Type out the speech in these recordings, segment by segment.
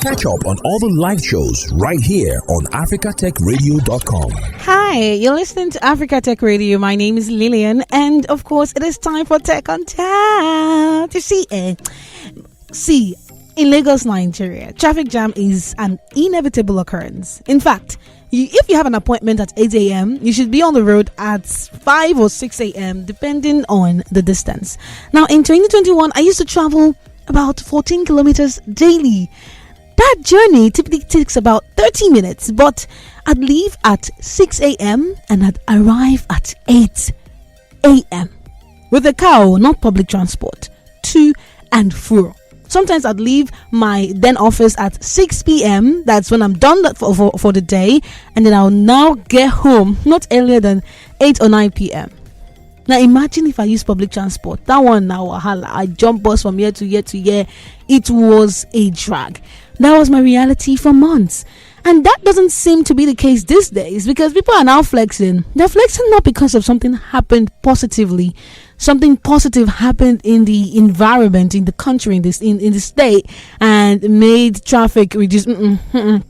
Catch up on all the live shows right here on africatechradio.com. Hi, you're listening to Africa Tech Radio. My name is Lillian, and of course, it is time for Tech on Tap. You see, in Lagos, Nigeria, traffic jam is an inevitable occurrence. In fact, if you have an appointment at 8 a.m., you should be on the road at 5 or 6 a.m., depending on the distance. Now, in 2021, I used to travel about 14 kilometers daily. That journey typically takes about 30 minutes, but I'd leave at 6 a.m. and I'd arrive at 8 a.m. with a car, not public transport, to and fro. Sometimes I'd leave my then office at 6 p.m. That's when I'm done for the day, and then I'll now get home not earlier than 8 or 9 p.m. Now imagine if I use public transport. That one now, I jump bus from year to year to year. It was a drag. That was my reality for months. And that doesn't seem to be the case these days, because people are now flexing. They're flexing not because of something happened positively. Something positive happened in the environment, in the country, in the state, and made traffic reduce. No.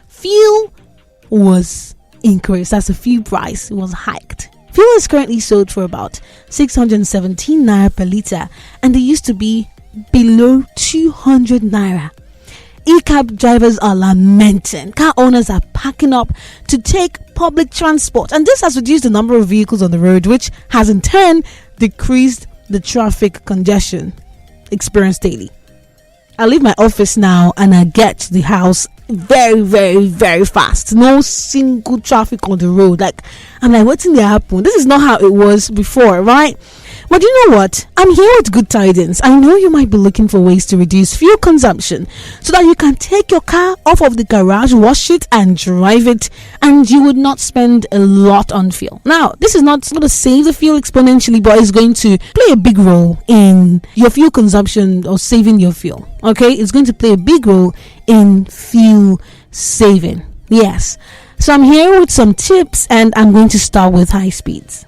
Fuel was increased. That's the fuel price. It was hiked. Fuel is currently sold for about 617 naira per litre, and they used to be below 200 naira. E-cab drivers are lamenting. Car owners are packing up to take public transport, and this has reduced the number of vehicles on the road, which has in turn decreased the traffic congestion experienced daily. I leave my office now and I get to the house very, very, very fast. No single traffic on the road. I'm like, what's in the happen? This is not how it was before, right? But you know what? I'm here with good tidings. I know you might be looking for ways to reduce fuel consumption so that you can take your car off of the garage, wash it, and drive it, and you would not spend a lot on fuel. Now, this is not going to save the fuel exponentially, but it's going to play a big role in your fuel consumption or saving your fuel. Okay? It's going to play a big role in fuel saving. Yes. So I'm here with some tips, and I'm going to start with high speeds.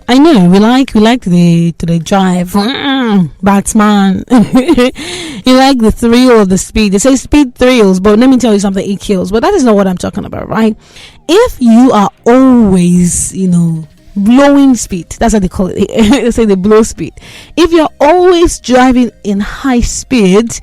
I know we like the drive, Batman. You like the thrill of the speed. They say speed thrills, but let me tell you something, it kills. But that is not what I'm talking about, right? If you are always, blowing speed, that's what they call it. They say they blow speed. If you're always driving in high speed,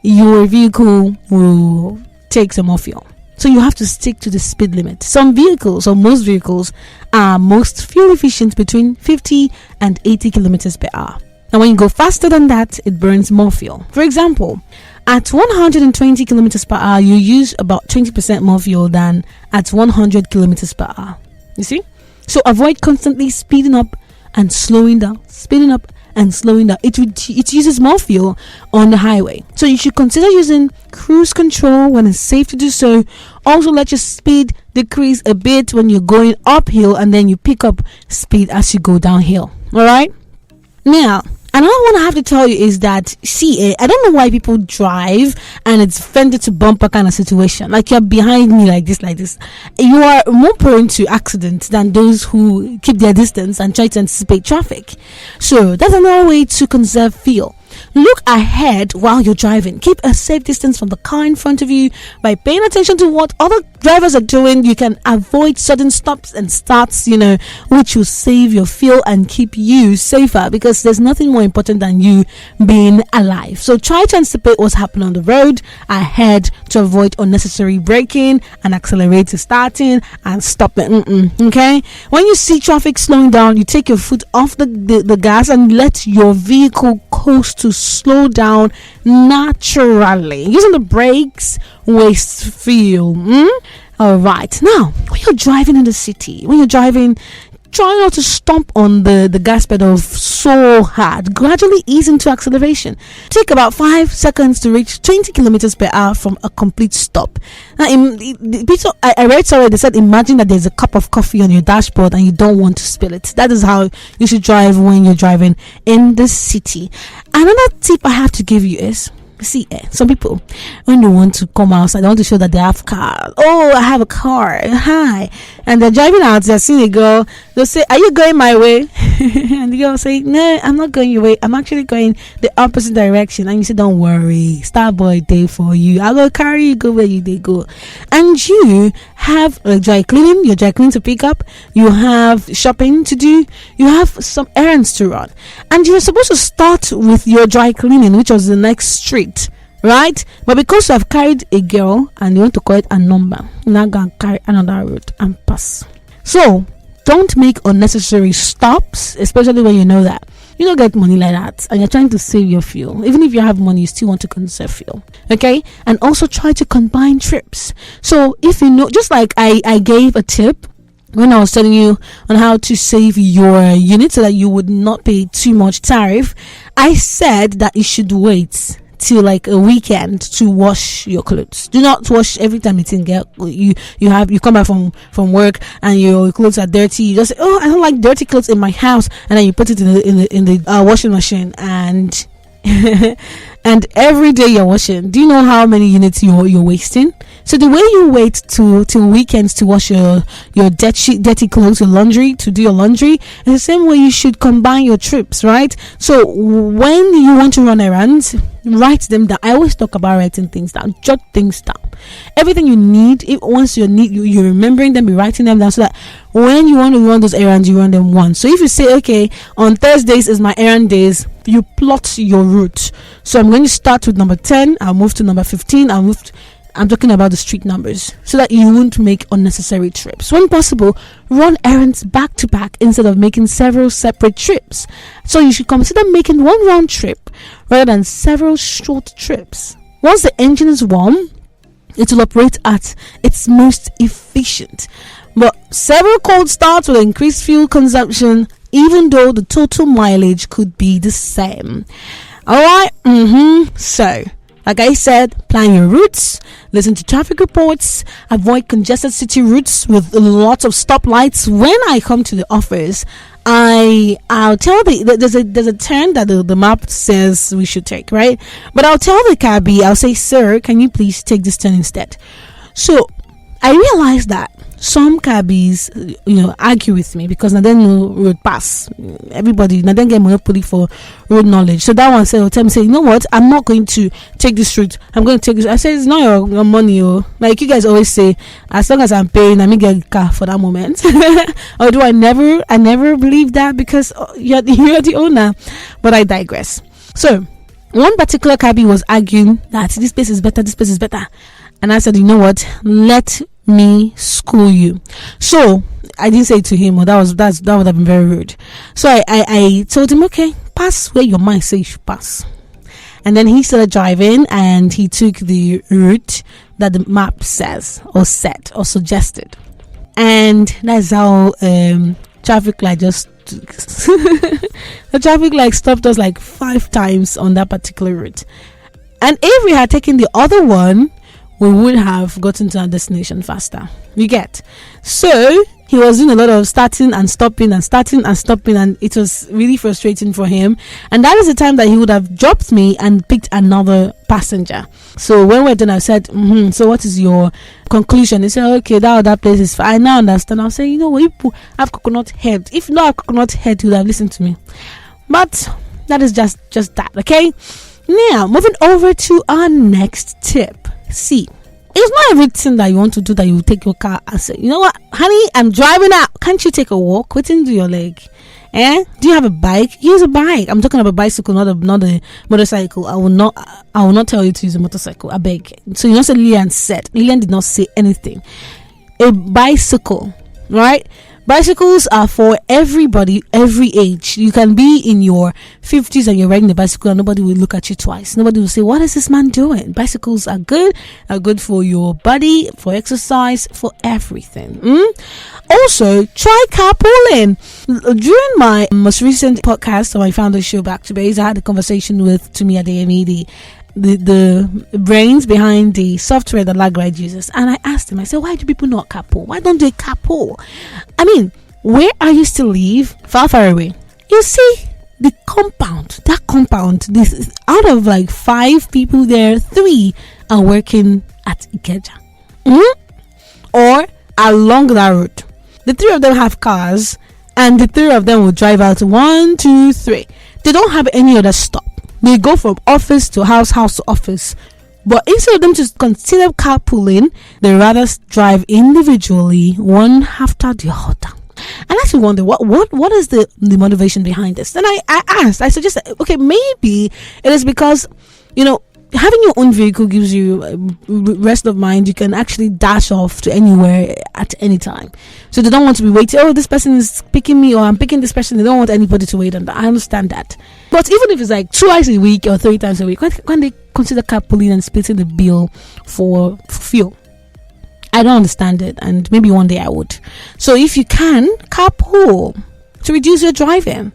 your vehicle will take some more fuel. So you have to stick to the speed limit. Some vehicles, or most vehicles, are most fuel efficient between 50 and 80 kilometers per hour. Now, when you go faster than that, it burns more fuel. For example, at 120 kilometers per hour, you use about 20% more fuel than at 100 kilometers per hour. You see? So avoid constantly speeding up and slowing down, speeding up and slowing down. It uses more fuel on the highway. So you should consider using cruise control when it's safe to do so. Also, let your speed decrease a bit when you're going uphill, and then you pick up speed as you go downhill. All right? Now, another one I have to tell you is that, I don't know why people drive and it's fender to bumper kind of situation. Like you're behind me like this. You are more prone to accidents than those who keep their distance and try to anticipate traffic. So that's another way to conserve fuel. Look ahead while you're driving. Keep a safe distance from the car in front of you. By paying attention to what other drivers are doing, you can avoid sudden stops and starts, which will save your fuel and keep you safer, because there's nothing more important than you being alive. So try to anticipate what's happening on the road ahead to avoid unnecessary braking and accelerating, starting and stopping. Okay? When you see traffic slowing down, you take your foot off the gas and let your vehicle coast to slow down naturally. Using the brakes wastes fuel. All right. Now, when you're driving in the city, try not to stomp on the gas pedal so hard. Gradually ease into acceleration. Take about 5 seconds to reach 20 kilometers per hour from a complete stop. Now, I read somewhere they said, imagine that there's a cup of coffee on your dashboard and you don't want to spill it. That is how you should drive when you're driving in the city. Another tip I have to give you is, See, some people, when they want to come outside, they want to show that they have car. Oh, I have a car. Hi. And they're driving out, they're seeing a girl. They'll say, are you going my way? And the girl will say, no, I'm not going your way. I'm actually going the opposite direction. And you say, don't worry. Starboy day for you. I will carry you, go where they go. And you have a dry cleaning, your dry cleaning to pick up. You have shopping to do. You have some errands to run. And you're supposed to start with your dry cleaning, which was the next street, right? But because you have carried a girl and you want to call it a number, you're not going to carry another route and pass. So don't make unnecessary stops, especially when you know that you don't get money like that and you're trying to save your fuel. Even if you have money, you still want to conserve fuel. Okay? And also try to combine trips. So if you know, just like I gave a tip when I was telling you on how to save your unit so that you would not pay too much tariff, I said that you should wait till like a weekend to wash your clothes. Do not wash every time it's in you come back from work and your clothes are dirty. You just say, oh, I don't like dirty clothes in my house, and then you put it in the washing machine and and every day you're washing. Do you know how many units you're wasting? So the way you wait till weekends to wash your dirty clothes, your laundry, to do your laundry, is the same way you should combine your trips, right? So when you want to run errands, write them down. I always talk about writing things down. Jot things down. Everything you need, once you're remembering them, be writing them down so that when you want to run those errands, you run them once. So if you say, okay, on Thursdays is my errand days, you plot your route. So I'm going to start with number 10. I'll move to number 15. I'm talking about the street numbers so that you won't make unnecessary trips. When possible, run errands back to back instead of making several separate trips. So you should consider making one round trip rather than several short trips. Once the engine is warm, it will operate at its most efficient. But several cold starts will increase fuel consumption even though the total mileage could be the same. Alright, so like I said, plan your routes, listen to traffic reports, avoid congested city routes with lots of stoplights. When I come to the office, I'll tell there's a turn that the map says we should take, right? But I'll tell the cabbie, I'll say, sir, can you please take this turn instead? So I realized that some cabbies, argue with me because I don't know road pass. Everybody, I don't get monopoly for road knowledge. So that one said, tell me, say, you know what? I'm not going to take this route. I'm going to take this. I said, it's not your money, like you guys always say. As long as I'm paying, I may get a car for that moment. Although I never believe that because you're the owner. But I digress. So one particular cabbie was arguing that this place is better. And I said, you know what? Let me school you. So I didn't say it to him, or that would have been very rude. So I told him, okay, pass where your mind says you should pass. And then he started driving and he took the route that the map says or said or suggested. And that's how traffic light just the traffic light stopped us like 5 times on that particular route. And if we had taken the other one, we would have gotten to our destination faster. You get? So he was doing a lot of starting and stopping, and it was really frustrating for him. And that is the time that he would have dropped me and picked another passenger. So when we're done, I said, so what is your conclusion? He said, okay, that other place is fine. I now understand. I'll say, you know what, you have coconut head. If not have coconut head, he would have listened to me. But that is just that, okay? Now, moving over to our next tip. See, it's not everything that you want to do that you take your car and say, you know what, honey, I'm driving out. Can't you take a walk? Wait into your leg. Do you have a bike? Use a bike. I'm talking about a bicycle, not a motorcycle. I will not tell you to use a motorcycle. I beg. So you know what Lillian said. Lillian did not say anything. A bicycle, right? Bicycles are for everybody, every age. You can be in your 50s and you're riding the bicycle and nobody will look at you twice. Nobody will say, what is this man doing? Bicycles are good for your body, for exercise, for everything. Also, try carpooling. During my most recent podcast on my Founders Show Back to Base, I had a conversation with Tumi Adeyemi, the brains behind the software that Lagride uses, and I asked him, I said, why do people not carpool? Why don't they carpool? I mean, where I used to live, far away, you see that compound, this out of like 5 people there, 3 are working at Ikeja, or along that road. The 3 of them have cars, and the 3 of them will drive out 1, 2, 3. They don't have any other stop. They go from office to house, house to office. But instead of them to consider carpooling, they rather drive individually, one after the other. And I actually wonder what is the motivation behind this. Then I suggested, okay, maybe it is because, having your own vehicle gives you rest of mind. You can actually dash off to anywhere at any time. So they don't want to be waiting. Oh, this person is picking me, or I'm picking this person. They don't want anybody to wait on that. I understand that. But even if it's like 2 times a week or 3 times a week, when they consider carpooling and splitting the bill for fuel? I don't understand it, and maybe one day I would. So if you can, carpool to reduce your driving.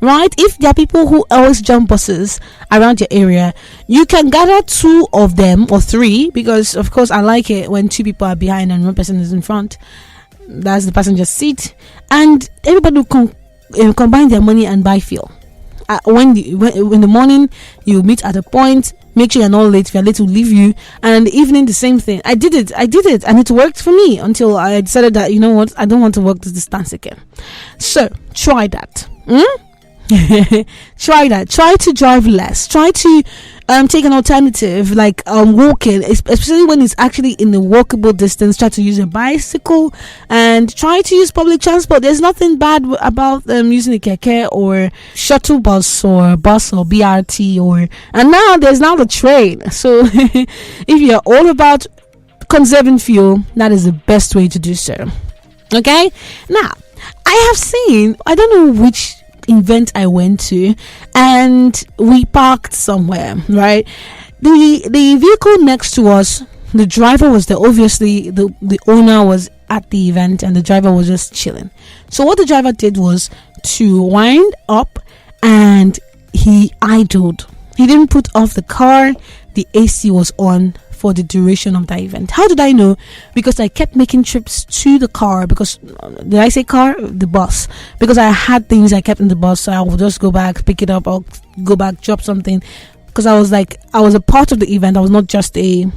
Right? If there are people who always jump buses around your area, you can gather 2 of them or 3, because of course I like it when 2 people are behind and 1 person is in front. That's the passenger seat, and everybody will combine their money and buy fuel. When in the morning you meet at a point, make sure you're not late. If you're late, we'll leave you. And in the evening, the same thing. I did it, and it worked for me until I decided that, you know what, I don't want to walk this distance again. So try that. Try that. Try to drive less. Try to take an alternative, like walking, especially when it's actually in the walkable distance. Try to use a bicycle and try to use public transport. There's nothing bad about using a keke or shuttle bus or BRT and now there's now the train. So if you're all about conserving fuel, that is the best way to do so. Okay, now I have seen, I don't know which event I went to, and we parked somewhere, right? The vehicle next to us, the driver was there. Obviously the owner was at the event and the driver was just chilling. So what the driver did was to wind up, and he idled. He didn't put off the car. The AC was on for the duration of that event. How did I know? Because I kept making trips to the car, because did I say car? The bus. Because I had things I kept in the bus, so I would just go back, pick it up, or go back, drop something. Because I was a part of the event. I was not just an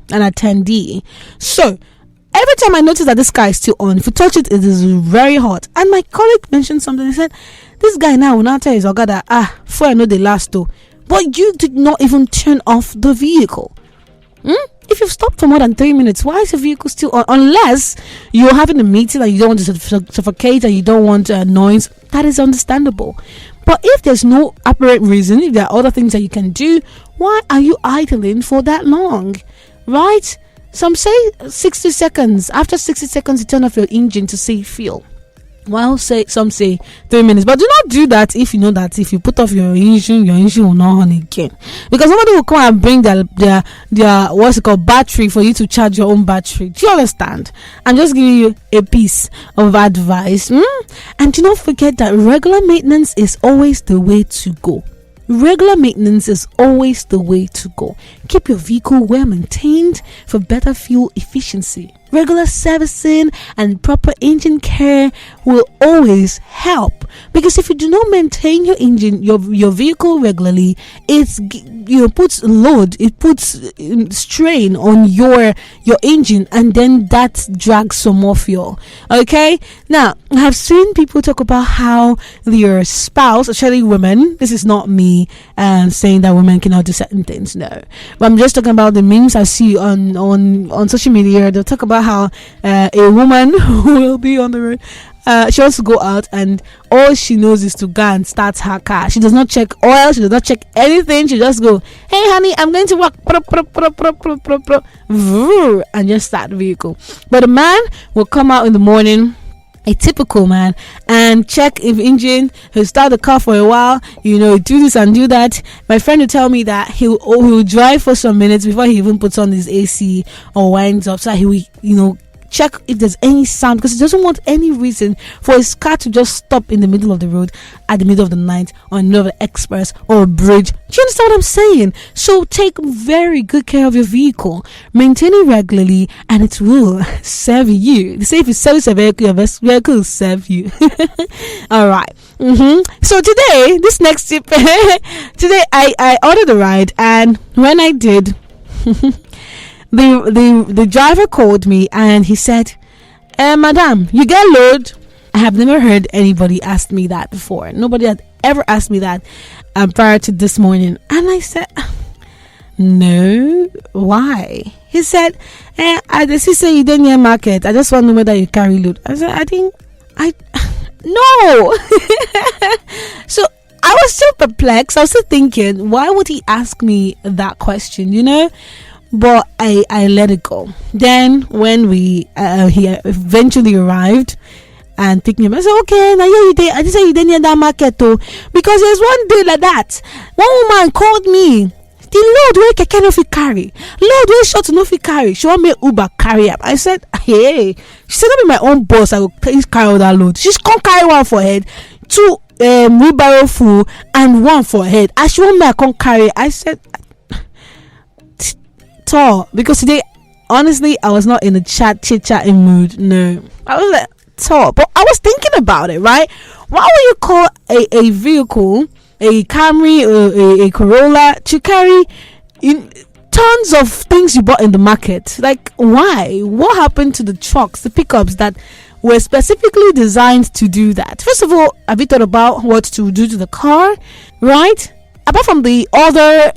attendee. So every time I notice that this guy is still on, if you touch it, it is very hot. And my colleague mentioned something. He said, this guy now will not tell his oga that before I know the last though. But you did not even turn off the vehicle. If you've stopped for more than 3 minutes, why is the vehicle still on? Unless you're having a meeting and you don't want to suffocate and you don't want noise, that is understandable. But if there's no apparent reason, if there are other things that you can do, why are you idling for that long? Right? Some say 60 seconds. After 60 seconds, you turn off your engine to save fuel. Well, some say 3 minutes, but do not do that if you know that if you put off your engine will not run again, because somebody will come and bring their what's it called, battery for you to charge your own battery. Do you understand? I'm just giving you a piece of advice. And do not forget that regular maintenance is always the way to go. Regular maintenance is always the way to go. Keep your vehicle well maintained for better fuel efficiency. Regular servicing and proper engine care will always help, because if you do not maintain your engine, your vehicle regularly, it puts strain on your engine, and then that drags some more fuel. Okay, now I have seen people talk about how their spouse, especially women, this is not me saying that women cannot do certain things, no, but I'm just talking about the memes I see on social media. They'll talk about how a woman who will be on the road, she wants to go out and all she knows is to go and start her car. She does not check oil, she does not check anything. She just go, hey honey, I'm going to work, and just start the vehicle. But the man will come out in the morning, a typical man, and check if engine. He'll start the car for a while, do this and do that. My friend will tell me that he'll drive for some minutes before he even puts on his AC or winds up, so he will check if there's any sound, because he doesn't want any reason for his car to just stop in the middle of the road at the middle of the night, or in the middle of the express or a bridge. Do you understand what I'm saying? So take very good care of your vehicle, maintain it regularly, and it will serve you. They say if you service a vehicle, your vehicle will serve you. All right. So today, this next tip, today I ordered a ride, and when I did, the driver called me and he said, madam, you get load? I have never heard anybody ask me that before. Nobody had ever asked me that prior to this morning. And I said, no, why? He said, I just say you didn't near market. I just want to know whether you carry load. I said, no. So I was still perplexed. I was still thinking, why would he ask me that question, you know? But I let it go. Then when he eventually arrived and picked me up, I said, okay, now you did. I just say you didn't near that market too, because there's one day like that. One woman called me. The load where keke no fit carry, load where short no fit carry. She want me Uber carry up. I said, hey. She said, "That be my own boss. I will please carry all that load." She's come carry one for head, 2 wheelbarrow full, and 1 for head. And she want me I come carry. I said, tall, because today, honestly, I was not in a chit-chatting mood. No, I was like tall, but I was thinking about it. Right? Why would you call a vehicle, a Camry or a Corolla, to carry in tons of things you bought in the market? Like, why? What happened to the trucks, the pickups that were specifically designed to do that? First of all, have you thought about what to do to the car, right? Apart from the other,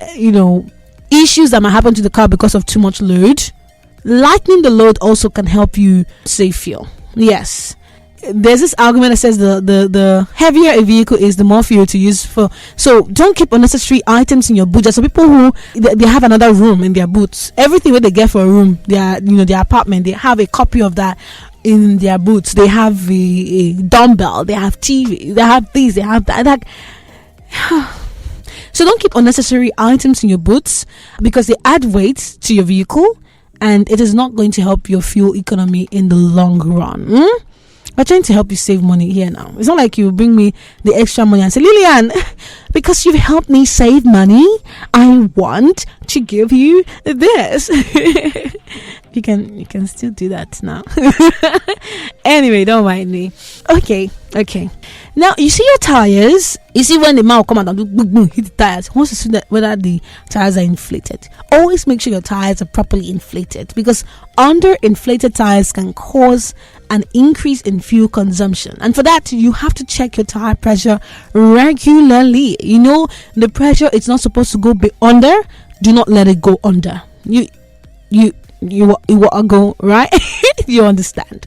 issues that might happen to the car because of too much load, lightening the load also can help you save fuel. Yes. There's this argument that says the heavier a vehicle is, the more fuel to use for. So don't keep unnecessary items in your boot. There's some people who they have another room in their boots. Everything that they get for a room, their apartment, they have a copy of that in their boots. They have a dumbbell. They have TV. They have this. They have that. So don't keep unnecessary items in your boots, because they add weight to your vehicle, and it is not going to help your fuel economy in the long run. We're trying to help you save money here now. It's not like you bring me the extra money and say, Lillian, because you've helped me save money, I want to give you this. You can still do that now. Anyway, don't mind me. Okay. Now, you see your tires. You see when the man will come out and do boom, boom, hit the tires. Once you see that whether the tires are inflated, always make sure your tires are properly inflated, because under-inflated tires can cause an increase in fuel consumption. And for that, you have to check your tire pressure regularly. The pressure, it's not supposed to go under. Do not let it go under. You will go, right? You understand.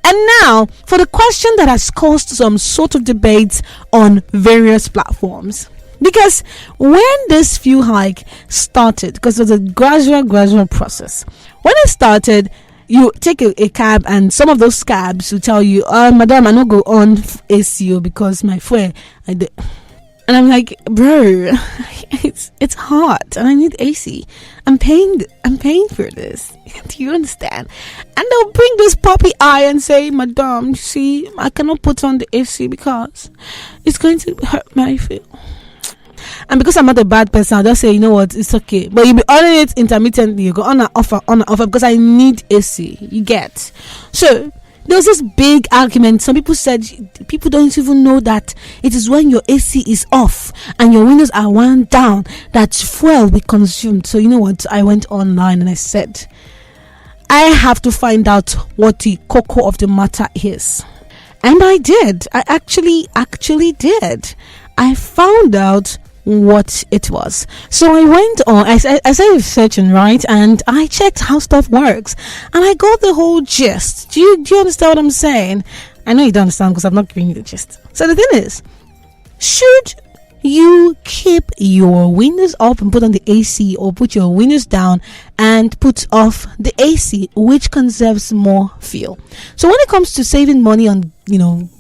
And now for the question that has caused some sort of debates on various platforms, because when this fuel hike started, because it was a gradual process, when it started, you take a cab, and some of those cabs will tell you, madam, I not go on ACO because my fuel and I'm like, bro, it's hot and I need AC. I'm paying for this. Do you understand? And they'll bring this puppy eye and say, madam, see, I cannot put on the AC because it's going to hurt my feel. And because I'm not a bad person, I'll just say, you know what, it's okay. But you'll be on it intermittently. You go on and offer because I need AC. You get. So there was this big argument. Some people said people don't even know that it is when your AC is off and your windows are wound down that fuel will be consumed. So you know what? I went online and I said, I have to find out what the cocoa of the matter is. And I did. I actually did. I found out what it was. So I went on, I started searching, right, and I checked how stuff works, and I got the whole gist. Do you understand what I'm saying? I know you don't understand because I'm not giving you the gist. So the thing is, should you keep your windows up and put on the AC, or put your windows down and put off the AC, which conserves more fuel? So when it comes to saving money on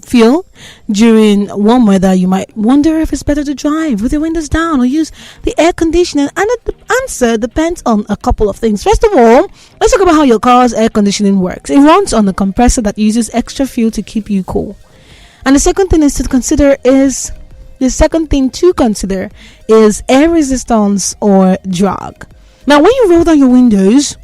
feel during warm weather, you might wonder if it's better to drive with the windows down or use the air conditioning. And the answer depends on a couple of things. First of all, let's talk about how your car's air conditioning works. It runs on a compressor that uses extra fuel to keep you cool. And the second thing to consider is air resistance or drag. Now, when you roll down your windows,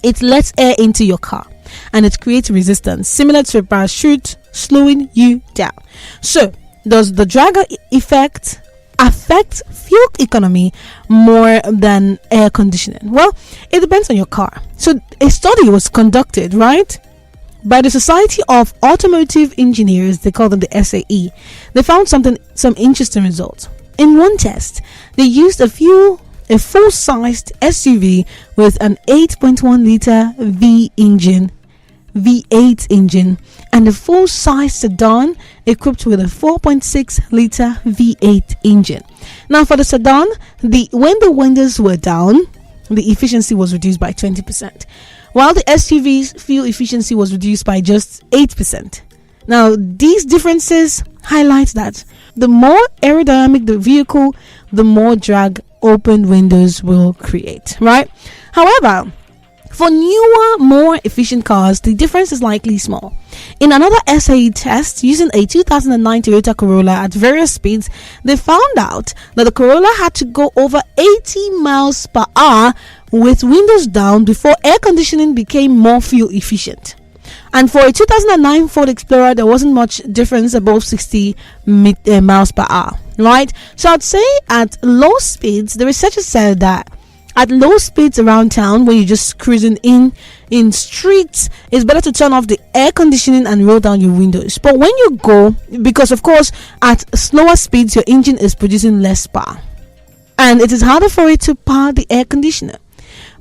it lets air into your car and it creates resistance similar to a parachute, slowing you down. So, does the drag effect affect fuel economy more than air conditioning? Well, it depends on your car. So, a study was conducted, right, by the Society of Automotive Engineers. They call them the SAE. They found some interesting results. In one test, they used a full-sized SUV with an 8.1 liter V8 engine and a full-size sedan equipped with a 4.6 liter V8 engine. Now, for the sedan, when the windows were down, the efficiency was reduced by 20%, while the SUV's fuel efficiency was reduced by just 8%. Now, these differences highlight that the more aerodynamic the vehicle, the more drag open windows will create, right? However, for newer, more efficient cars, the difference is likely small. In another SAE test using a 2009 Toyota Corolla at various speeds, they found out that the Corolla had to go over 80 miles per hour with windows down before air conditioning became more fuel efficient. And for a 2009 Ford Explorer, there wasn't much difference above 60 miles per hour, right? So I'd say at low speeds, the researchers said that at low speeds around town, when you're just cruising in streets, it's better to turn off the air conditioning and roll down your windows. But when you go, because of course at slower speeds, your engine is producing less power and it is harder for it to power the air conditioner.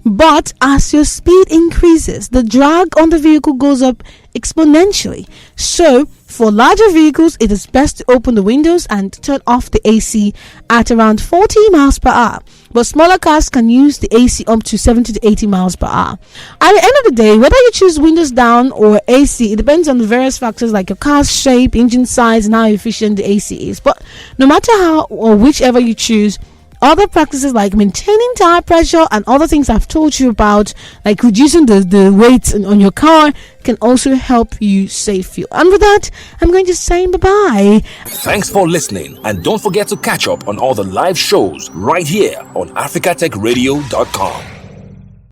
But as your speed increases, the drag on the vehicle goes up exponentially. So for larger vehicles, it is best to open the windows and turn off the AC at around 40 miles per hour. But smaller cars can use the AC up to 70 to 80 miles per hour. At the end of the day, whether you choose windows down or AC, it depends on the various factors like your car's shape, engine size, and how efficient the AC is. But no matter how or whichever you choose, other practices like maintaining tire pressure and other things I've told you about, like reducing the weight on your car, can also help you save fuel. And with that, I'm going to say bye-bye. Thanks for listening, and don't forget to catch up on all the live shows right here on africatechradio.com.